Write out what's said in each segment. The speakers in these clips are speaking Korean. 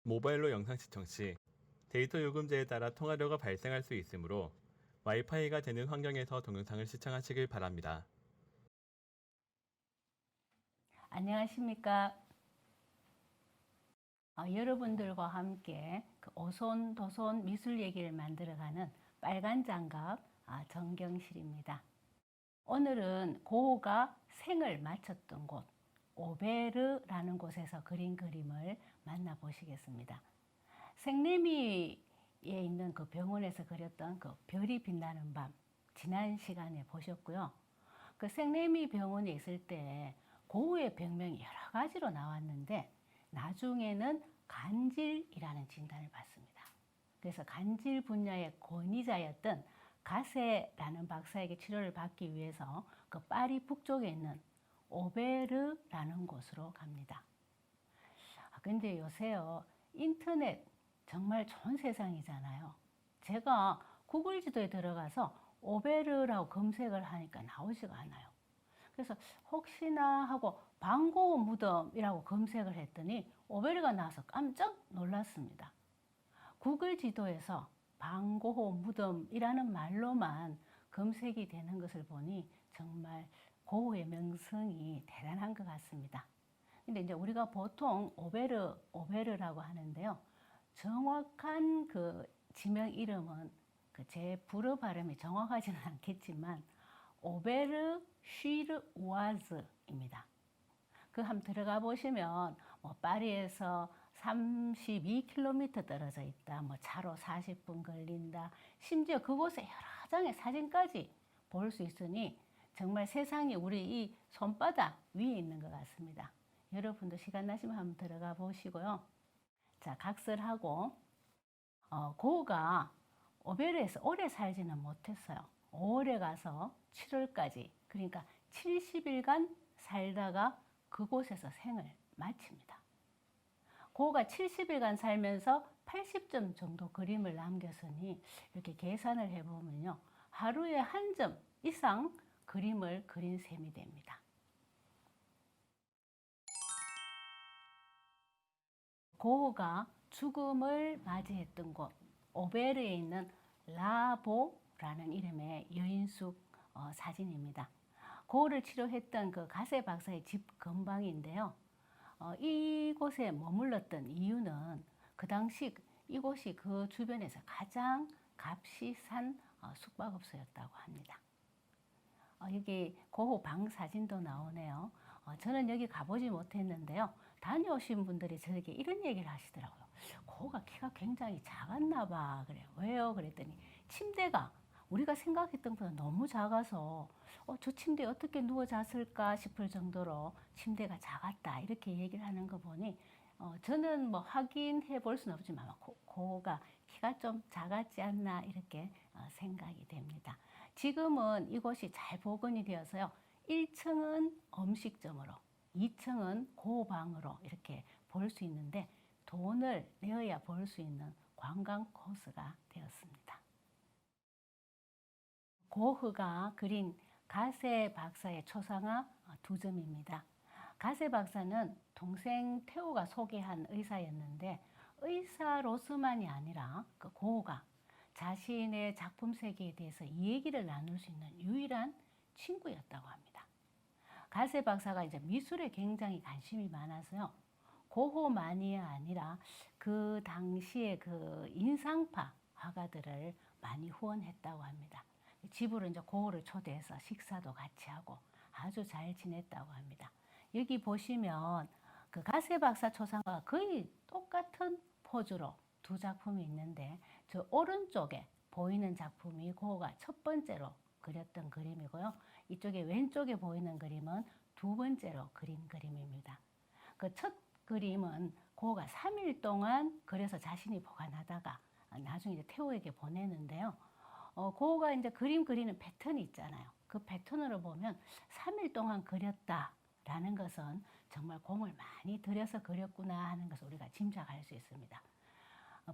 모바일로 영상 시청 시 데이터 요금제에 따라 통화료가 발생할 수 있으므로 와이파이가 되는 환경에서 동영상을 시청하시길 바랍니다. 안녕하십니까. 여러분들과 함께 그 오손도손 미술 얘기를 만들어가는 빨간 장갑 정경실입니다. 오늘은 고흐가 생을 마쳤던 곳 오베르라는 곳에서 그린 그림을 만나보시겠습니다. 생래미에 있는 그 병원에서 그렸던 그 별이 빛나는 밤 지난 시간에 보셨고요. 그 생래미 병원에 있을 때 고흐의 병명이 여러 가지로 나왔는데 나중에는 간질이라는 진단을 받습니다. 그래서 간질 분야의 권위자였던 가세라는 박사에게 치료를 받기 위해서 그 파리 북쪽에 있는 오베르라는 곳으로 갑니다. 근데 요새요 인터넷 정말 좋은 세상이잖아요. 제가 구글 지도에 들어가서 오베르라고 검색을 하니까 나오지가 않아요. 그래서 혹시나 하고 방고흐 무덤이라고 검색을 했더니 오베르가 나와서 깜짝 놀랐습니다. 구글 지도에서 방고흐 무덤이라는 말로만 검색이 되는 것을 보니 정말 고흐의 명성이 대단한 것 같습니다. 근데 이제 우리가 보통 오베르라고 하는데요. 정확한 그 지명 이름은 제 불어 발음이 정확하지는 않겠지만 오베르 쉬르 우아즈입니다. 그 한번 들어가 보시면 뭐 파리에서 32km 떨어져 있다. 뭐 차로 40분 걸린다. 심지어 그곳에 여러 장의 사진까지 볼 수 있으니 정말 세상이 우리 이 손바닥 위에 있는 것 같습니다. 여러분도 시간 나시면 한번 들어가 보시고요. 자, 각설하고 고흐가 오베르에서 오래 살지는 못했어요. 5월에 가서 7월까지 그러니까 70일간 살다가 그곳에서 생을 마칩니다. 고흐가 70일간 살면서 80점 정도 그림을 남겼으니 이렇게 계산을 해보면요. 하루에 한 점 이상 그림을 그린 셈이 됩니다. 고흐가 죽음을 맞이했던 곳 오베르에 있는 라보라는 이름의 여인숙 사진입니다. 고흐를 치료했던 그 가세 박사의 집 근방인데요. 이곳에 머물렀던 이유는 그 당시 이곳이 그 주변에서 가장 값이 싼 숙박업소였다고 합니다. 여기 고흐 방 사진도 나오네요. 저는 여기 가보지 못했는데요. 다녀오신 분들이 저에게 이런 얘기를 하시더라고요. 고흐가 키가 굉장히 작았나 봐. 그래요. 왜요? 그랬더니 침대가 우리가 생각했던 것보다 너무 작아서 저 침대에 어떻게 누워 잤을까 싶을 정도로 침대가 작았다. 이렇게 얘기를 하는 거 보니 저는 뭐 확인해 볼 수는 없지만 고흐가 키가 좀 작았지 않나 이렇게 생각이 됩니다. 지금은 이곳이 잘 복원이 되어서요. 1층은 음식점으로 2층은 고방으로 이렇게 볼 수 있는데 돈을 내어야 볼 수 있는 관광 코스가 되었습니다. 고흐가 그린 가세 박사의 초상화 2점입니다. 가세 박사는 동생 테오가 소개한 의사였는데 의사로서만이 아니라 그 고흐가 자신의 작품 세계에 대해서 얘기를 나눌 수 있는 유일한 친구였다고 합니다. 가세 박사가 이제 미술에 굉장히 관심이 많아서요. 고흐만이 아니라 그 당시에 그 인상파 화가들을 많이 후원했다고 합니다. 집으로 이제 고흐를 초대해서 식사도 같이 하고 아주 잘 지냈다고 합니다. 여기 보시면 그 가세 박사 초상화가 거의 똑같은 포즈로 두 작품이 있는데 저 오른쪽에 보이는 작품이 고흐가 첫 번째로 그렸던 그림이고요. 이쪽에 왼쪽에 보이는 그림은 두 번째로 그린 그림입니다. 그 첫 그림은 고흐가 3일 동안 그려서 자신이 보관하다가 나중에 이제 테오에게 보내는데요. 고흐가 이제 그림 그리는 패턴이 있잖아요. 그 패턴으로 보면 3일 동안 그렸다라는 것은 정말 공을 많이 들여서 그렸구나 하는 것을 우리가 짐작할 수 있습니다.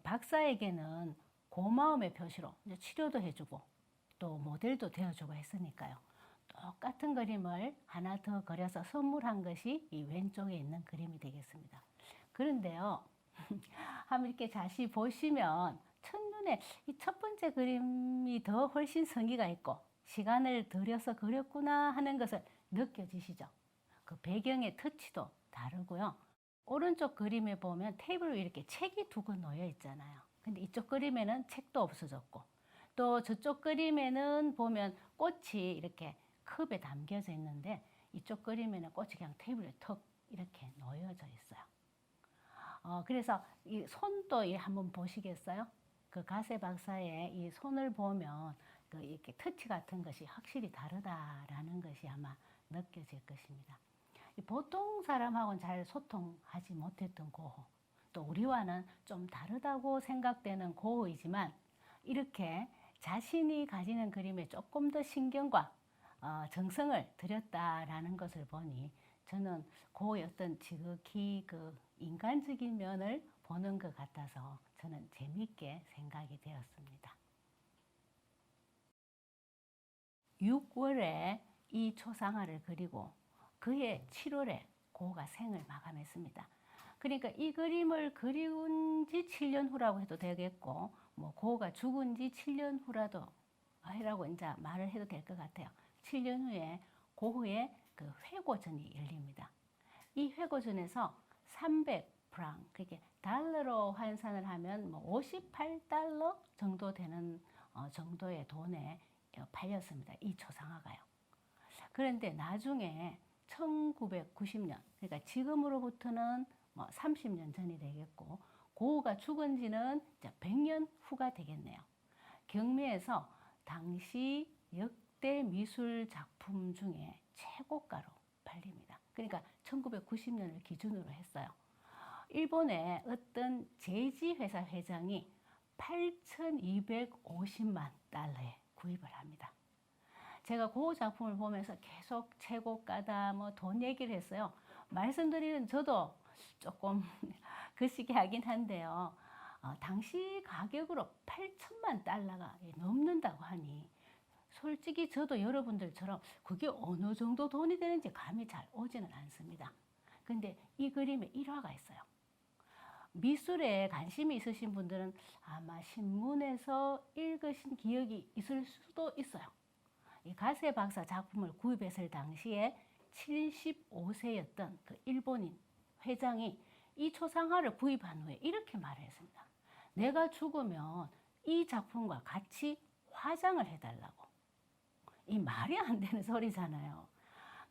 박사에게는 고마움의 표시로 이제 치료도 해주고 또 모델도 되어주고 했으니까요. 똑같은 그림을 하나 더 그려서 선물한 것이 이 왼쪽에 있는 그림이 되겠습니다. 그런데요, 한번 이렇게 자세히 보시면 첫눈에 이 첫 번째 그림이 더 훨씬 성의가 있고 시간을 들여서 그렸구나 하는 것을 느껴지시죠? 그 배경의 터치도 다르고요. 오른쪽 그림에 보면 테이블 위에 이렇게 책이 두 권 놓여 있잖아요. 근데 이쪽 그림에는 책도 없어졌고 또 저쪽 그림에는 보면 꽃이 이렇게 컵에 담겨져 있는데 이쪽 그림에는 꽃이 그냥 테이블에 턱 이렇게 놓여져 있어요. 그래서 이 손도 한번 보시겠어요? 그 가세 박사의 이 손을 보면 그 이렇게 터치 같은 것이 확실히 다르다라는 것이 아마 느껴질 것입니다. 보통 사람하고는 잘 소통하지 못했던 고흐, 또 우리와는 좀 다르다고 생각되는 고흐이지만 이렇게 자신이 가지는 그림에 조금 더 신경과 정성을 들였다라는 것을 보니 저는 고흐의 어떤 지극히 그 인간적인 면을 보는 것 같아서 저는 재미있게 생각이 되었습니다. 6월에 이 초상화를 그리고 그해 7월에 고흐가 생을 마감했습니다. 그러니까 이 그림을 그린 지 7년 후라고 해도 되겠고 뭐 고흐가 죽은 지 7년 후라도 라고 이제 말을 해도 될 것 같아요. 7년 후에 고흐의 그 회고전이 열립니다. 이 회고전에서 300프랑, 그게 달러로 환산을 하면 뭐 58달러 정도 되는 정도의 돈에 팔렸습니다. 이 초상화가요. 그런데 나중에 1990년, 그러니까 지금으로부터는 뭐 30년 전이 되겠고 고흐가 죽은 지는 이제 100년 후가 되겠네요. 경매에서 당시 역대 미술 작품 중에 최고가로 팔립니다. 그러니까 1990년을 기준으로 했어요. 일본의 어떤 제지 회사 회장이 8,250만 달러에 구입을 합니다. 제가 그 작품을 보면서 계속 최고가다 뭐 돈 얘기를 했어요. 말씀드리는 저도 조금 그 시기 하긴 한데요. 당시 가격으로 8천만 달러가 넘는다고 하니 솔직히 저도 여러분들처럼 그게 어느 정도 돈이 되는지 감이 잘 오지는 않습니다. 근데 이 그림에 일화가 있어요. 미술에 관심이 있으신 분들은 아마 신문에서 읽으신 기억이 있을 수도 있어요. 이 가세 박사 작품을 구입했을 당시에 75세였던 그 일본인 회장이 이 초상화를 구입한 후에 이렇게 말을 했습니다. 내가 죽으면 이 작품과 같이 화장을 해달라고. 이 말이 안 되는 소리잖아요.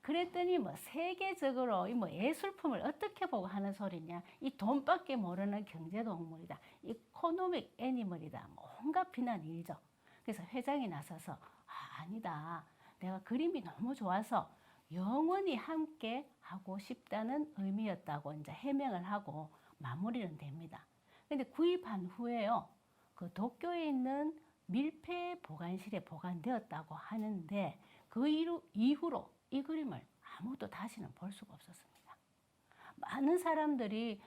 그랬더니 뭐 세계적으로 이 뭐 예술품을 어떻게 보고 하는 소리냐. 이 돈밖에 모르는 경제동물이다. 이코노믹 애니멀이다. 뭐 온갖 비난이 일죠. 그래서 회장이 나서서 아니다. 내가 그림이 너무 좋아서 영원히 함께 하고 싶다는 의미였다고 이제 해명을 하고 마무리는 됩니다. 근데 구입한 후에요. 그 도쿄에 있는 밀폐 보관실에 보관되었다고 하는데 그 이후로 이 그림을 아무도 다시는 볼 수가 없었습니다. 많은 사람들이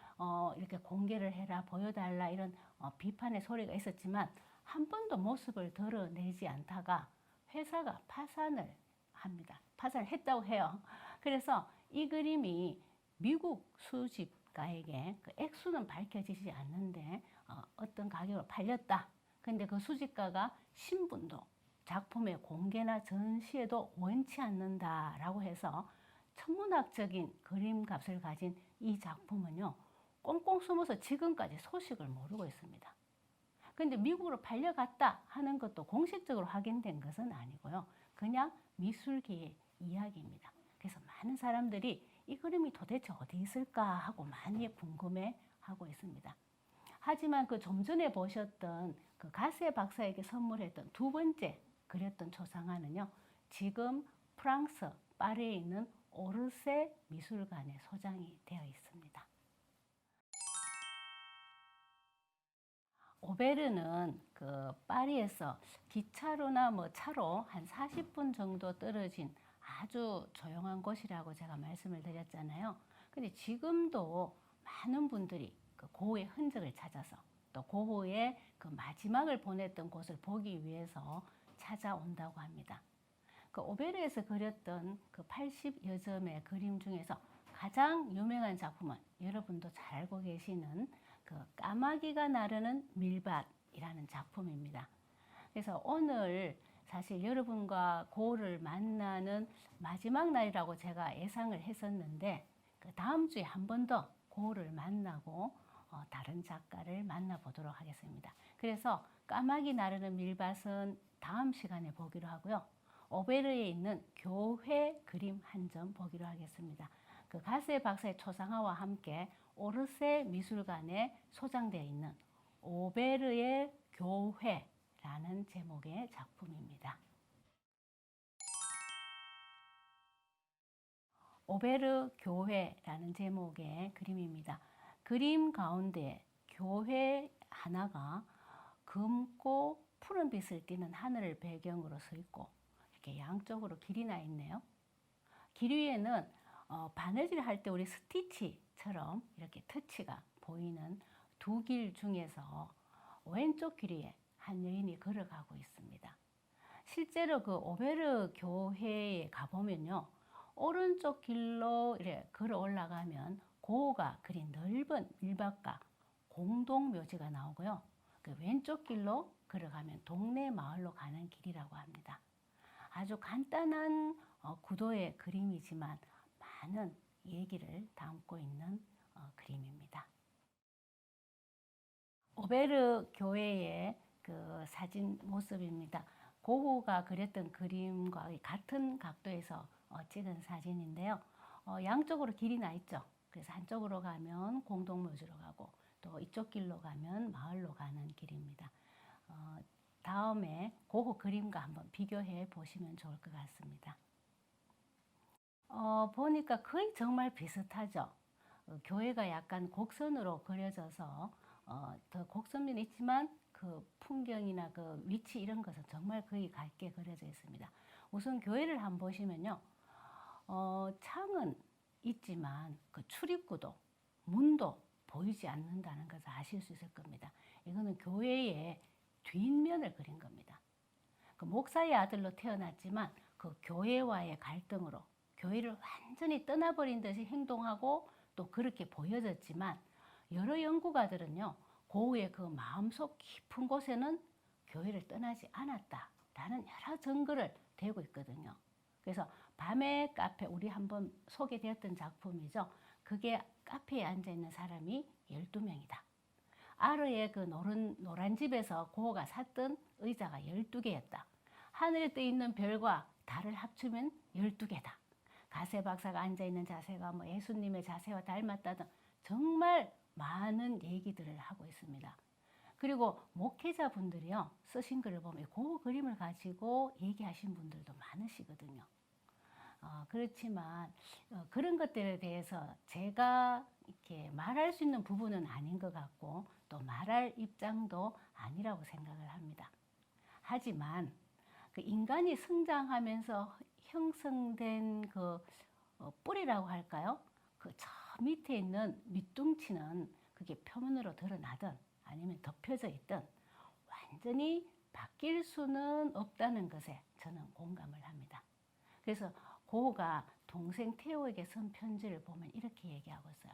이렇게 공개를 해라, 보여달라 이런 비판의 소리가 있었지만 한 번도 모습을 드러내지 않다가 회사가 파산을 합니다. 파산을 했다고 해요. 그래서 이 그림이 미국 수집가에게 그 액수는 밝혀지지 않는데 어떤 가격으로 팔렸다. 근데 그 수집가가 신분도 작품의 공개나 전시에도 원치 않는다라고 해서 천문학적인 그림 값을 가진 이 작품은요, 꽁꽁 숨어서 지금까지 소식을 모르고 있습니다. 근데 미국으로 팔려갔다 하는 것도 공식적으로 확인된 것은 아니고요. 그냥 미술계의 이야기입니다. 그래서 많은 사람들이 이 그림이 도대체 어디 있을까 하고 많이 궁금해하고 있습니다. 하지만 그 좀 전에 보셨던 그 가세 박사에게 선물했던 두 번째 그렸던 초상화는요. 지금 프랑스 파리에 있는 오르세 미술관에 소장이 되어 있습니다. 오베르는 그 파리에서 기차로나 뭐 차로 한 40분 정도 떨어진 아주 조용한 곳이라고 제가 말씀을 드렸잖아요. 근데 지금도 많은 분들이 그 고흐의 흔적을 찾아서 또 고흐의 그 마지막을 보냈던 곳을 보기 위해서 찾아온다고 합니다. 그 오베르에서 그렸던 그 80여점의 그림 중에서 가장 유명한 작품은 여러분도 잘 알고 계시는 그 까마귀가 나르는 밀밭이라는 작품입니다. 그래서 오늘 사실 여러분과 고흐를 만나는 마지막 날이라고 제가 예상을 했었는데 그 다음 주에 한 번 더 고흐를 만나고 다른 작가를 만나보도록 하겠습니다. 그래서 까마귀 나르는 밀밭은 다음 시간에 보기로 하고요. 오베르에 있는 교회 그림 한 점 보기로 하겠습니다. 그 가세 박사의 초상화와 함께 오르세 미술관에 소장되어 있는 오베르의 교회라는 제목의 작품입니다. 오베르 교회라는 제목의 그림입니다. 그림 가운데 교회 하나가 검고 푸른 빛을 띠는 하늘을 배경으로 서 있고 이렇게 양쪽으로 길이 나 있네요. 길 위에는 바느질 할 때 우리 스티치처럼 이렇게 터치가 보이는 두 길 중에서 왼쪽 길 위에 한 여인이 걸어가고 있습니다. 실제로 그 오베르 교회에 가보면요. 오른쪽 길로 이렇게 걸어 올라가면 고흐가 그린 넓은 밀밭과 공동묘지가 나오고요. 그 왼쪽 길로 걸어가면 동네 마을로 가는 길이라고 합니다. 아주 간단한 구도의 그림이지만 많은 얘기를 담고 있는 그림입니다. 오베르 교회의 그 사진 모습입니다. 고흐가 그렸던 그림과 같은 각도에서 찍은 사진인데요. 양쪽으로 길이 나 있죠. 그래서 한쪽으로 가면 공동묘지로 가고 또 이쪽 길로 가면 마을로 가는 길입니다. 다음에 고흐 그림과 한번 비교해 보시면 좋을 것 같습니다. 보니까 거의 정말 비슷하죠. 교회가 약간 곡선으로 그려져서 더 곡선면이 있지만 그 풍경이나 그 위치 이런 것은 정말 거의 같게 그려져 있습니다. 우선 교회를 한번 보시면요. 창은 있지만 그 출입구도 문도 보이지 않는다는 것을 아실 수 있을 겁니다. 이거는 교회의 뒷면을 그린 겁니다. 그 목사의 아들로 태어났지만 그 교회와의 갈등으로 교회를 완전히 떠나버린 듯이 행동하고 또 그렇게 보여졌지만 여러 연구가들은요. 고흐의 그 마음속 깊은 곳에는 교회를 떠나지 않았다라는 여러 증거를 대고 있거든요. 그래서 밤의 카페, 우리 한번 소개되었던 작품이죠. 그게 카페에 앉아있는 사람이 12명이다. 아르의 그 노란 집에서 고흐가 샀던 의자가 12개였다. 하늘에 떠 있는 별과 달을 합치면 12개다. 가세 박사가 앉아있는 자세가 뭐 예수님의 자세와 닮았다 등 정말 많은 얘기들을 하고 있습니다. 그리고 목회자분들이요. 쓰신 글을 보면 고흐 그림을 가지고 얘기하신 분들도 많으시거든요. 그렇지만 그런 것들에 대해서 제가 이렇게 말할 수 있는 부분은 아닌 것 같고 또 말할 입장도 아니라고 생각을 합니다. 하지만 그 인간이 성장하면서 형성된 그 뿌리라고 할까요? 그 저 밑에 있는 밑둥치는 그게 표면으로 드러나든 아니면 덮여져 있든 완전히 바뀔 수는 없다는 것에 저는 공감을 합니다. 그래서 고흐가 동생 테오에게 쓴 편지를 보면 이렇게 얘기하고 있어요.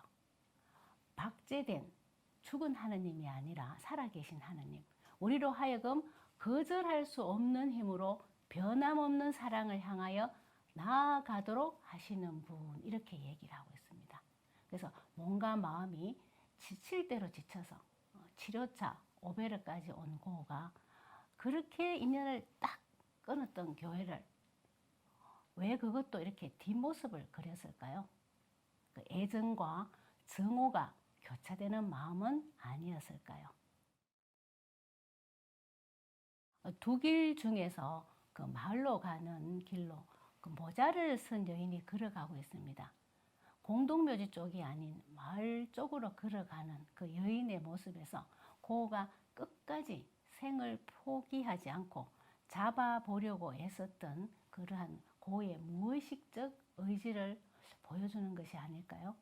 박제된 죽은 하느님이 아니라 살아계신 하느님, 우리로 하여금 거절할 수 없는 힘으로 변함없는 사랑을 향하여 나아가도록 하시는 분, 이렇게 얘기를 하고 있습니다. 그래서 몸과 마음이 지칠 대로 지쳐서 치료차 오베르까지 온 고흐가 그렇게 인연을 딱 끊었던 교회를 왜 그것도 이렇게 뒷모습을 그렸을까요? 그 애정과 증오가 교차되는 마음은 아니었을까요? 두 길 중에서 그 마을로 가는 길로 그 모자를 쓴 여인이 걸어가고 있습니다. 공동묘지 쪽이 아닌 마을 쪽으로 걸어가는 그 여인의 모습에서 고흐가 끝까지 생을 포기하지 않고 잡아보려고 애썼던 그러한 고흐의 무의식적 의지를 보여주는 것이 아닐까요?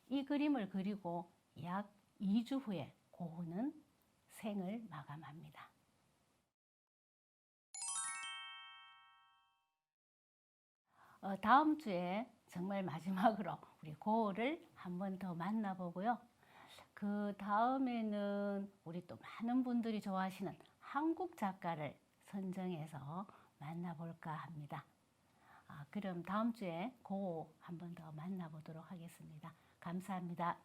이 그림을 그리고 약 2주 후에 고흐는 생을 마감합니다. 다음 주에 정말 마지막으로 우리 고를 한 번 더 만나보고요. 그 다음에는 우리 또 많은 분들이 좋아하시는 한국 작가를 선정해서 만나볼까 합니다. 그럼 다음 주에 고 한 번 더 만나보도록 하겠습니다. 감사합니다.